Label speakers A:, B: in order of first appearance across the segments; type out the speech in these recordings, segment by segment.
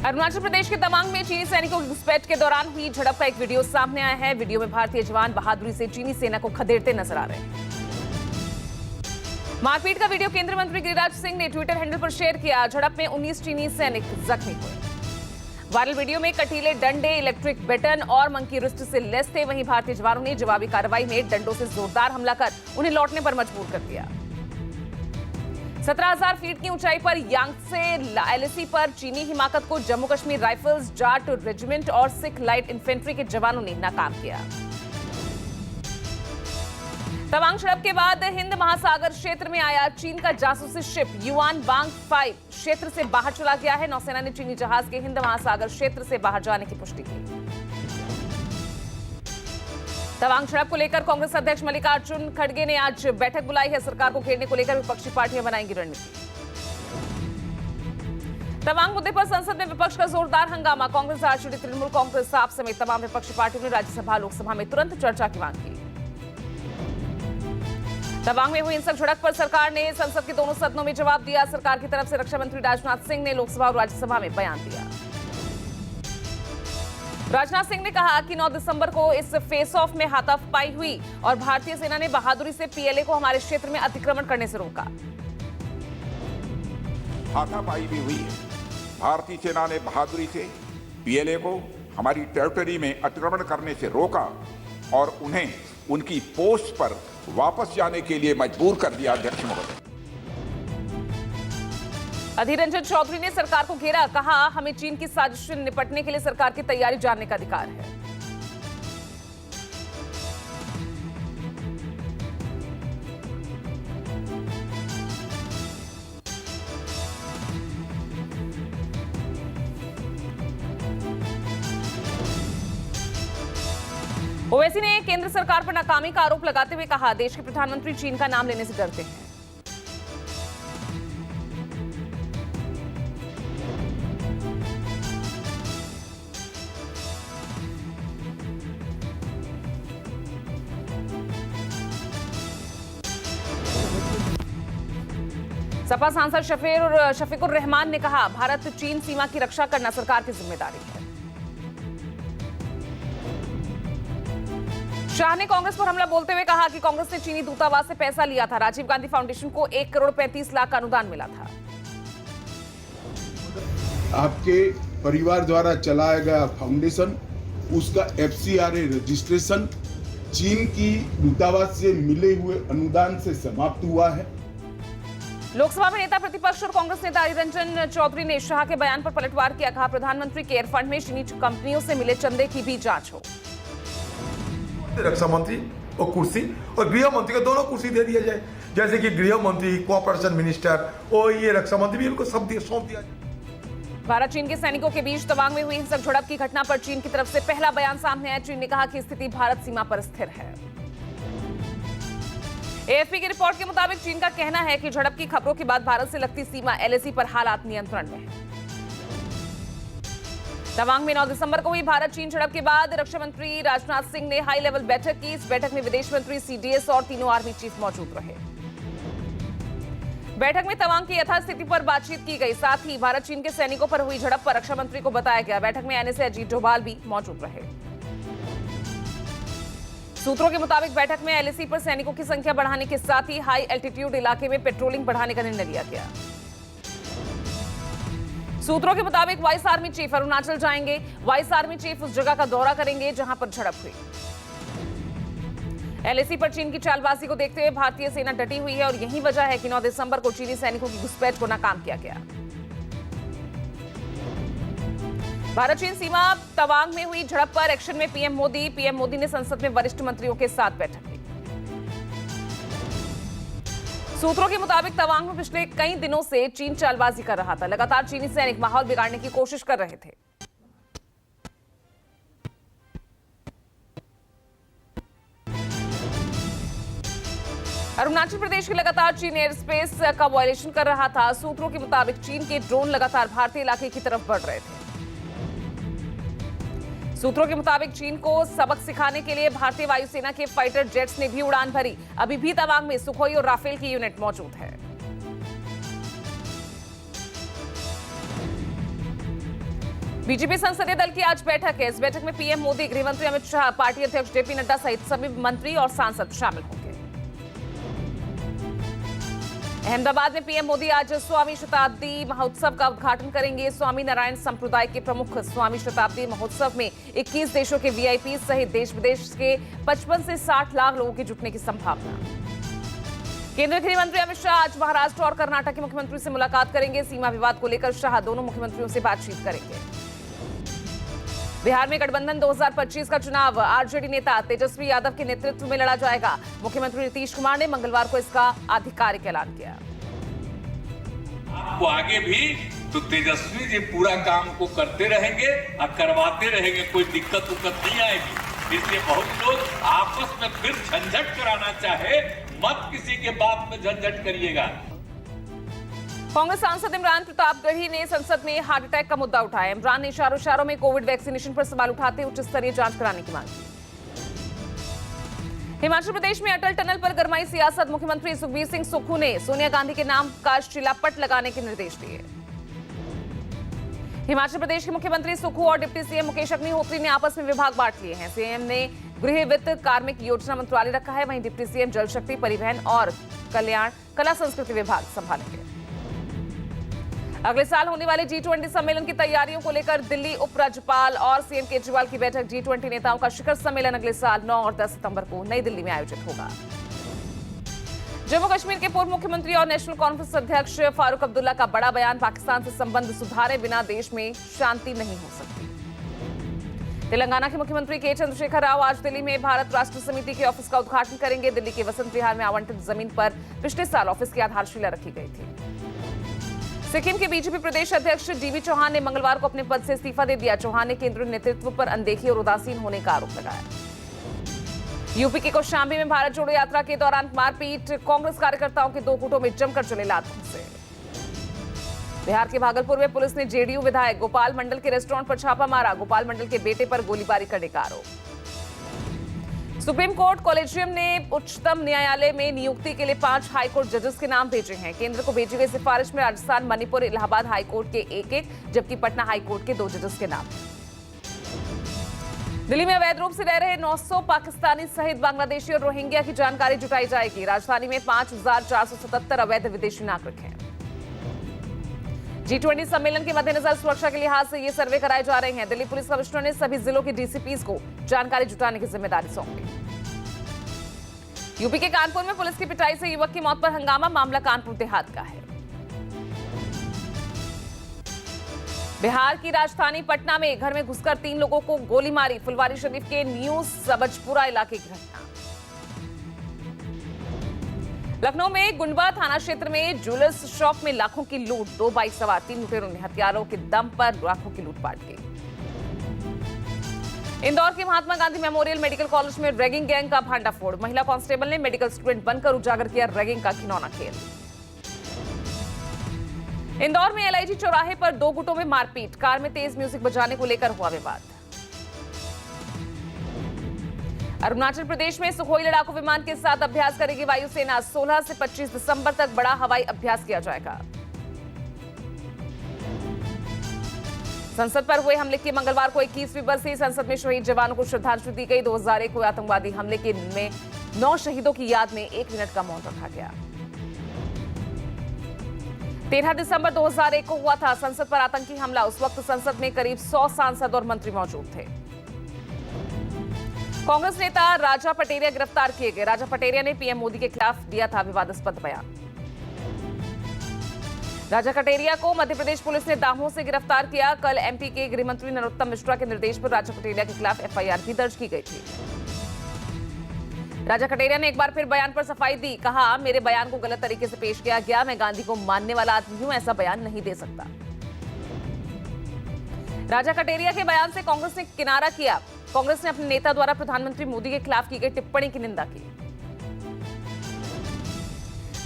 A: अरुणाचल प्रदेश के तवांग में चीनी सैनिकों की घुसपैठ के दौरान हुई झड़प का एक वीडियो सामने आया है। वीडियो में भारतीय जवान बहादुरी से चीनी सेना को खदेड़ते नजर आ रहे हैं। मारपीट का वीडियो केंद्रीय मंत्री गिरिराज सिंह ने ट्विटर हैंडल पर शेयर किया। झड़प में 19 चीनी सैनिक जख्मी हुए। वायरल वीडियो में कटीले डंडे, इलेक्ट्रिक बैटन और मंकी रिस्ट से लैस थे। वहीं भारतीय जवानों ने जवाबी कार्रवाई में डंडों से जोरदार हमला कर उन्हें लौटने पर मजबूर कर दिया। 17,000 फीट की ऊंचाई पर यांगत्से एलएसी पर चीनी हिमाकत को जम्मू कश्मीर राइफल्स, जाट रेजिमेंट और सिख लाइट इन्फेंट्री के जवानों ने नाकाम किया। तवांग झड़प के बाद हिंद महासागर क्षेत्र में आया चीन का जासूसी शिप युआन वांग 5 क्षेत्र से बाहर चला गया है। नौसेना ने चीनी जहाज के हिंद महासागर क्षेत्र से बाहर जाने की पुष्टि की। तवांग झड़प को लेकर कांग्रेस अध्यक्ष मल्लिकार्जुन खड़गे ने आज बैठक बुलाई है। सरकार को घेरने को लेकर विपक्षी पार्टियां बनाएंगी रणनीति। तवांग मुद्दे पर संसद में विपक्ष का जोरदार हंगामा। कांग्रेस, आरजेडी, तृणमूल कांग्रेस आप समेत तमाम विपक्षी पार्टियों ने राज्यसभा, लोकसभा में तुरंत चर्चा की मांग की। तवांग में हुई हिंसक झड़प पर सरकार ने संसद के दोनों सदनों में जवाब दिया। सरकार की तरफ से रक्षा मंत्री राजनाथ सिंह ने लोकसभा और राज्यसभा में बयान दिया। राजनाथ सिंह ने कहा कि 9 दिसंबर को इस फेस ऑफ में हाथापाई हुई और भारतीय सेना ने बहादुरी से पीएलए को हमारे क्षेत्र में अतिक्रमण करने से रोका।
B: हाथापाई भी हुई है। भारतीय सेना ने बहादुरी से पीएलए को हमारी टेरिटरी में अतिक्रमण करने से रोका और उन्हें उनकी पोस्ट पर वापस जाने के लिए मजबूर कर दिया। अध्यक्ष महोदय,
A: अधीर रंजन चौधरी ने सरकार को घेरा। कहा, हमें चीन की साजिश से निपटने के लिए सरकार की तैयारी जानने का अधिकार है। ओवैसी ने केंद्र सरकार पर नाकामी का आरोप लगाते हुए कहा, देश के प्रधानमंत्री चीन का नाम लेने से डरते हैं। सपा सांसद शफीकुर रहमान ने कहा, भारत चीन सीमा की रक्षा करना सरकार की जिम्मेदारी है। शाह ने कांग्रेस पर हमला बोलते हुए कहा कि कांग्रेस ने चीनी दूतावास से पैसा लिया था। राजीव गांधी फाउंडेशन को 1 करोड़ 35 लाख का अनुदान मिला था।
C: आपके परिवार द्वारा चलाया गया फाउंडेशन, उसका एफसीआरए रजिस्ट्रेशन चीन की दूतावास से मिले हुए अनुदान से समाप्त हुआ है।
A: लोकसभा में नेता प्रतिपक्ष और कांग्रेस नेता अधीर रंजन चौधरी ने शाह के बयान पर पलटवार किया। कहा, प्रधानमंत्री केयर फंड में चीनी कंपनियों से मिले चंदे की भी जांच हो।
D: रक्षा मंत्री और कुर्सी और गृह मंत्री को दोनों कुर्सी दे दिया जाए, जैसे कि गृह मंत्री, कोऑपरेशन मिनिस्टर और ये रक्षा मंत्री भी इनको सब सौंप दिया जाए।
A: भारत चीन के सैनिकों के बीच तवांग में हुई हिंसक झड़प की घटना पर चीन की तरफ से पहला बयान सामने आया। चीन ने कहा कि स्थिति भारत सीमा पर स्थिर है। एएफपी की रिपोर्ट के मुताबिक चीन का कहना है कि झड़प की खबरों के बाद भारत से लगती सीमा एलएसी पर हालात नियंत्रण में है। तवांग में 9 दिसंबर को हुई भारत चीन झड़प के बाद रक्षा मंत्री राजनाथ सिंह ने हाई लेवल बैठक की। इस बैठक में विदेश मंत्री, सीडीएस और तीनों आर्मी चीफ मौजूद रहे। बैठक में तवांग की यथास्थिति पर बातचीत की गई। साथ ही भारत चीन के सैनिकों पर हुई झड़प पर रक्षा मंत्री को बताया गया। बैठक में एनएसए अजीत डोभाल भी मौजूद रहे। सूत्रों के मुताबिक बैठक में एलएसी पर सैनिकों की संख्या बढ़ाने के साथ ही हाई एल्टीट्यूड इलाके में पेट्रोलिंग बढ़ाने का निर्णय लिया गया। सूत्रों के मुताबिक वाइस आर्मी चीफ अरुणाचल जाएंगे। वाइस आर्मी चीफ उस जगह का दौरा करेंगे जहां पर झड़प हुई। एलएसी पर चीन की चालबाजी को देखते हुए भारतीय सेना डटी हुई है और यही वजह है कि 9 दिसंबर को चीनी सैनिकों की घुसपैठ को नाकाम किया गया। भारत चीन सीमा तवांग में हुई झड़प पर एक्शन में पीएम मोदी ने संसद में वरिष्ठ मंत्रियों के साथ बैठक की। सूत्रों के मुताबिक तवांग में पिछले कई दिनों से चीन चालबाजी कर रहा था। लगातार चीनी सैनिक माहौल बिगाड़ने की कोशिश कर रहे थे। अरुणाचल प्रदेश के लगातार चीन एयर स्पेस का वायलेशन कर रहा था। सूत्रों के मुताबिक चीन के ड्रोन लगातार भारतीय इलाके की तरफ बढ़ रहे थे। सूत्रों के मुताबिक चीन को सबक सिखाने के लिए भारतीय वायुसेना के फाइटर जेट्स ने भी उड़ान भरी। अभी भी तवांग में सुखोई और राफेल की यूनिट मौजूद है। बीजेपी संसदीय दल की आज बैठक है। इस बैठक में पीएम मोदी, गृह मंत्री अमित शाह, पार्टी अध्यक्ष जेपी नड्डा सहित सभी मंत्री और सांसद शामिल होंगे। अहमदाबाद में पीएम मोदी आज स्वामी शताब्दी महोत्सव का उद्घाटन करेंगे। स्वामी नारायण संप्रदाय के प्रमुख स्वामी शताब्दी महोत्सव में 21 देशों के वीआईपी सहित देश विदेश के 55 से 60 लाख लोगों के जुटने की संभावना। केंद्रीय गृह मंत्री अमित शाह आज महाराष्ट्र और कर्नाटक के मुख्यमंत्री से मुलाकात करेंगे। सीमा विवाद को लेकर शाह दोनों मुख्यमंत्रियों से बातचीत करेंगे। बिहार में गठबंधन 2025 का चुनाव आरजेडी नेता तेजस्वी यादव के नेतृत्व में लड़ा जाएगा। मुख्यमंत्री नीतीश कुमार ने मंगलवार को इसका आधिकारिक ऐलान किया।
E: आपको आगे भी तो तेजस्वी जी पूरा काम को करते रहेंगे और करवाते रहेंगे, कोई दिक्कत उक्कत नहीं आएगी। इसलिए बहुत लोग आपस में फिर झंझट कराना चाहे, मत किसी के बात में झंझट करिएगा।
A: कांग्रेस सांसद इमरान प्रतापगढ़ी ने संसद में हार्ट अटैक का मुद्दा उठाया। इमरान ने इशारों में कोविड वैक्सीनेशन पर सवाल उठाते उच्च स्तरीय जांच कराने की मांग की। हिमाचल प्रदेश में अटल टनल पर गरमाई सियासत। मुख्यमंत्री सुखबीर सिंह सुक्खू ने सोनिया गांधी के नाम का शिलापट लगाने के निर्देश दिए। हिमाचल प्रदेश के मुख्यमंत्री सुक्खू और डिप्टी सीएम मुकेश अग्निहोत्री ने आपस में विभाग बांट लिए हैं। सीएम ने गृह, वित्त, कार्मिक योजना मंत्रालय रखा है, वहीं डिप्टी सीएम जल शक्ति, परिवहन और कल्याण, कला संस्कृति विभाग संभालेंगे। अगले साल होने वाले G20 सम्मेलन की तैयारियों को लेकर दिल्ली उपराज्यपाल और सीएम केजरीवाल की बैठक। G20 नेताओं का शिखर सम्मेलन अगले साल 9 और 10 सितंबर को नई दिल्ली में आयोजित होगा। जम्मू कश्मीर के पूर्व मुख्यमंत्री और नेशनल कॉन्फ्रेंस अध्यक्ष फारूक अब्दुल्ला का बड़ा बयान। पाकिस्तान से संबंध सुधारे बिना देश में शांति नहीं हो सकती। तेलंगाना के मुख्यमंत्री के चंद्रशेखर राव आज दिल्ली में भारत राष्ट्र समिति के ऑफिस का उद्घाटन करेंगे। दिल्ली के वसंत विहार में आवंटित जमीन पर पिछले साल ऑफिस की आधारशिला रखी गई थी। सिक्किम के बीजेपी प्रदेश अध्यक्ष डीवी चौहान ने मंगलवार को अपने पद से इस्तीफा दे दिया। चौहान ने केंद्रीय नेतृत्व पर अनदेखी और उदासीन होने का आरोप लगाया। यूपी के कौशांबी में भारत जोड़ो यात्रा के दौरान मारपीट। कांग्रेस कार्यकर्ताओं के 2 गुटों में जमकर चले लातों। बिहार के भागलपुर में पुलिस ने जेडीयू विधायक गोपाल मंडल के रेस्टोरेंट पर छापा मारा। गोपाल मंडल के बेटे पर गोलीबारी करने का आरोप। सुप्रीम कोर्ट कॉलेजियम ने उच्चतम न्यायालय में नियुक्ति के लिए 5 हाईकोर्ट जजेस के नाम भेजे हैं। केंद्र को भेजी गई सिफारिश में राजस्थान, मणिपुर, इलाहाबाद हाईकोर्ट के 1-1 जबकि पटना हाईकोर्ट के 2 जजेस के नाम। दिल्ली में अवैध रूप से रह रहे 900 पाकिस्तानी सहित बांग्लादेशी और रोहिंग्या की जानकारी जुटाई जाएगी। राजधानी में 5477 अवैध विदेशी नागरिक हैं। G20 सम्मेलन के मद्देनजर सुरक्षा के लिहाज से ये सर्वे कराए जा रहे हैं। दिल्ली पुलिस कमिश्नर ने सभी जिलों के डीसीपीज को जानकारी जुटाने की जिम्मेदारी सौंपी। यूपी के कानपुर में पुलिस की पिटाई से युवक की मौत पर हंगामा। मामला कानपुर देहात का है। बिहार की राजधानी पटना में घर में घुसकर 3 लोगों को गोली मारी। फुलवारी शरीफ के न्यू सबजपुरा इलाके की घटना। लखनऊ में गुंडवा थाना क्षेत्र में ज्वेलर्स शॉप में लाखों की लूट। 2 बाइक सवार 3 लुटेरों ने हथियारों के दम पर लाखों की लूटपाट की। इंदौर के Mahatma Gandhi memorial medical college में रैगिंग गैंग का भांडाफोड़। महिला कांस्टेबल ने मेडिकल स्टूडेंट बनकर उजागर किया रैगिंग का घिनौना खेल। इंदौर में एलआईजी चौराहे पर 2 गुटों में मारपीट। कार में तेज म्यूजिक बजाने को लेकर हुआ विवाद। अरुणाचल प्रदेश में सुखोई लड़ाकू विमान के साथ अभ्यास करेगी वायुसेना। 16 से 25 दिसंबर तक बड़ा हवाई अभ्यास किया जाएगा। संसद पर हुए हमले की मंगलवार को 21वीं बरसी। संसद में शहीद जवानों को श्रद्धांजलि दी गई। 2001 को आतंकवादी हमले के में 9 शहीदों की याद में 1 मिनट का मौन रखा गया। 13 दिसंबर 2001 को हुआ था संसद पर आतंकी हमला। उस वक्त संसद में करीब 100 सांसद और मंत्री मौजूद थे। कांग्रेस नेता राजा पटेरिया गिरफ्तार किए गए। राजा पटेरिया ने पीएम मोदी के खिलाफ दिया था विवादास्पद बयान। राजा कटेरिया को मध्य प्रदेश पुलिस ने दाहों से गिरफ्तार किया। कल एमपी के गृह मंत्री नरोत्तम मिश्रा के निर्देश पर राजा कटेरिया के खिलाफ एफआईआर भी दर्ज की गई थी। राजा कटेरिया ने एक बार फिर बयान पर सफाई दी। कहा, मेरे बयान को गलत तरीके से पेश किया गया। मैं गांधी को मानने वाला आदमी हूं, ऐसा बयान नहीं दे सकता। राजा कटेरिया के बयान से कांग्रेस ने किनारा किया। कांग्रेस ने अपने नेता द्वारा प्रधानमंत्री मोदी के खिलाफ की गई टिप्पणी की निंदा की।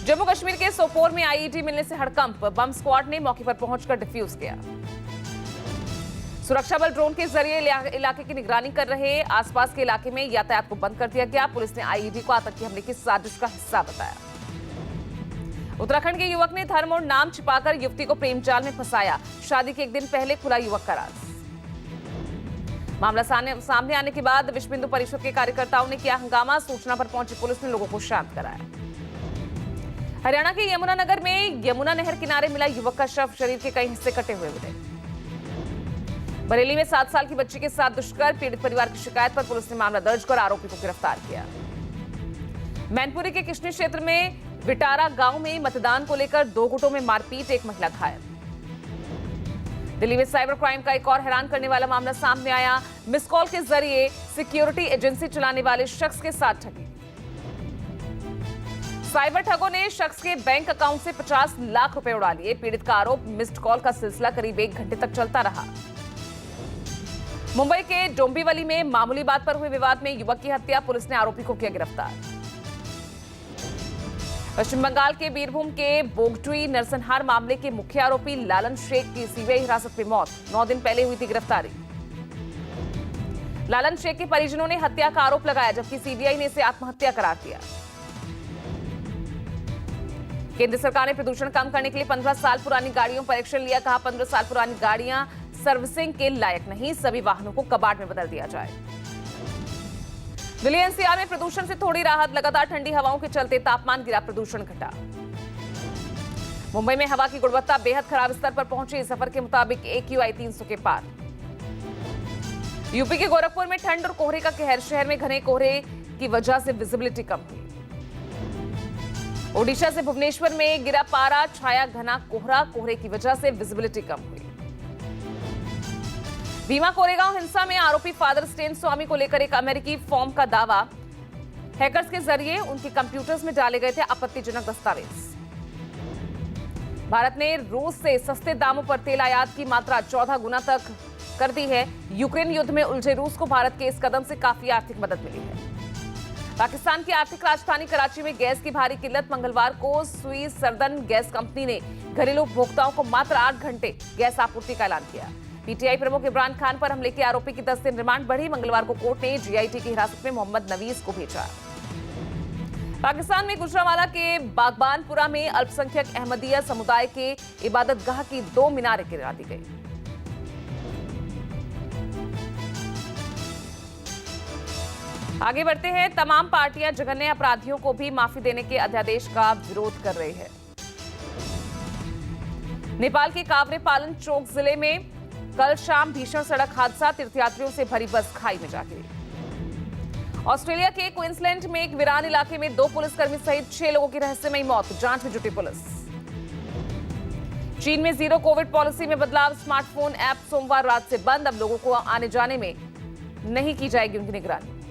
A: जम्मू कश्मीर के सोपोर में आईईडी मिलने से हड़कंप। बम स्क्वाड ने मौके पर पहुंचकर डिफ्यूज किया। सुरक्षा बल ड्रोन के जरिए इलाके की निगरानी कर रहे। आसपास के इलाके में यातायात को बंद कर दिया गया। पुलिस ने आईईडी को आतंकी हमले की साजिश का हिस्सा बताया। उत्तराखंड के युवक ने धर्म और नाम छिपाकर युवती को प्रेम जाल में फंसाया। शादी के 1 दिन पहले खुला युवक का राज। मामला सामने आने के बाद विश्व हिंदू परिषद के कार्यकर्ताओं ने किया हंगामा। सूचना पर पहुंची पुलिस ने लोगों को शांत कराया। हरियाणा के यमुनानगर में यमुना नहर किनारे मिला युवक का शव, शरीर के कई हिस्से कटे हुए मिले। बरेली में 7 साल की बच्ची के साथ दुष्कर्म, पीड़ित परिवार की शिकायत पर पुलिस ने मामला दर्ज कर आरोपी को गिरफ्तार किया। मैनपुरी के किशनी क्षेत्र में विटारा गांव में मतदान को लेकर 2 गुटों में मारपीट, एक महिला घायल। दिल्ली में साइबर क्राइम का एक और हैरान करने वाला मामला सामने आया। मिस कॉल के जरिए सिक्योरिटी एजेंसी चलाने वाले शख्स के साथ ठगी। साइबर ठगों ने शख्स के बैंक अकाउंट से 50 लाख रुपए उड़ा लिए। पीड़ित का आरोप, मिस्ड कॉल का सिलसिला करीब 1 घंटे तक चलता रहा। मुंबई के डोंबिवली में मामूली बात पर हुए विवाद में युवक की हत्या, पुलिस ने आरोपी को किया गिरफ्तार। पश्चिम बंगाल के बीरभूम के बोगटुई नरसंहार मामले के मुख्य आरोपी लालन शेख की सीबीआई हिरासत में मौत, 9 दिन पहले हुई थी गिरफ्तारी। लालन शेख के परिजनों ने हत्या का आरोप लगाया, जबकि सीबीआई ने इसे आत्महत्या करार दिया। केंद्र सरकार ने प्रदूषण कम करने के लिए 15 साल पुरानी गाड़ियों पर एक्शन लिया। कहा 15 साल पुरानी गाड़ियां सर्विसिंग के लायक नहीं, सभी वाहनों को कबाड़ में बदल दिया जाए। दिल्ली एनसीआर में प्रदूषण से थोड़ी राहत, लगातार ठंडी हवाओं के चलते तापमान गिरा, प्रदूषण घटा। मुंबई में हवा की गुणवत्ता बेहद खराब स्तर पर पहुंची, सफर के मुताबिक AQI 300 के पार। यूपी के गोरखपुर में ठंड और कोहरे का कहर, शहर में घने कोहरे की वजह से विजिबिलिटी कम हुई। ओडिशा से भुवनेश्वर में गिरा पारा, छाया घना कोहरा, कोहरे की वजह से विजिबिलिटी कम हुई। भीमा कोरेगांव हिंसा में आरोपी फादर स्टेन स्वामी को लेकर एक अमेरिकी फॉर्म का दावा, हैकर्स के जरिए उनके कंप्यूटर्स में डाले गए थे आपत्तिजनक दस्तावेज। भारत ने रूस से सस्ते दामों पर तेल आयात की मात्रा 14 गुना तक कर दी है। यूक्रेन युद्ध में उलझे रूस को भारत के इस कदम से काफी आर्थिक मदद मिली है। पाकिस्तान की आर्थिक राजधानी कराची में गैस की भारी किल्लत, मंगलवार को सुई सर्दन गैस कंपनी ने घरेलू उपभोक्ताओं को मात्र 8 घंटे गैस आपूर्ति का ऐलान किया। पीटीआई प्रमुख इमरान खान पर हमले के आरोपी की 10 दिन रिमांड बढ़ी। मंगलवार को कोर्ट ने जीआईटी की हिरासत में मोहम्मद नवीज को भेजा। पाकिस्तान में गुजरांवाला के बागबानपुरा में अल्पसंख्यक अहमदिया समुदाय के इबादतगाह की 2 मीनारें गिरा दी गई। आगे बढ़ते हैं। तमाम पार्टियां जघन्य अपराधियों को भी माफी देने के अध्यादेश का विरोध कर रही है। नेपाल के कावरे पालन चौक जिले में कल शाम भीषण सड़क हादसा, तीर्थयात्रियों से भरी बस खाई में जा गिरी। ऑस्ट्रेलिया के क्वींसलैंड में एक वीरान इलाके में 2 पुलिसकर्मी सहित 6 लोगों की रहस्यमयी मौत, जांच में जुटी पुलिस। चीन में जीरो कोविड पॉलिसी में बदलाव, स्मार्टफोन ऐप सोमवार रात से बंद, अब लोगों को आने जाने में नहीं की जाएगी उनकी निगरानी।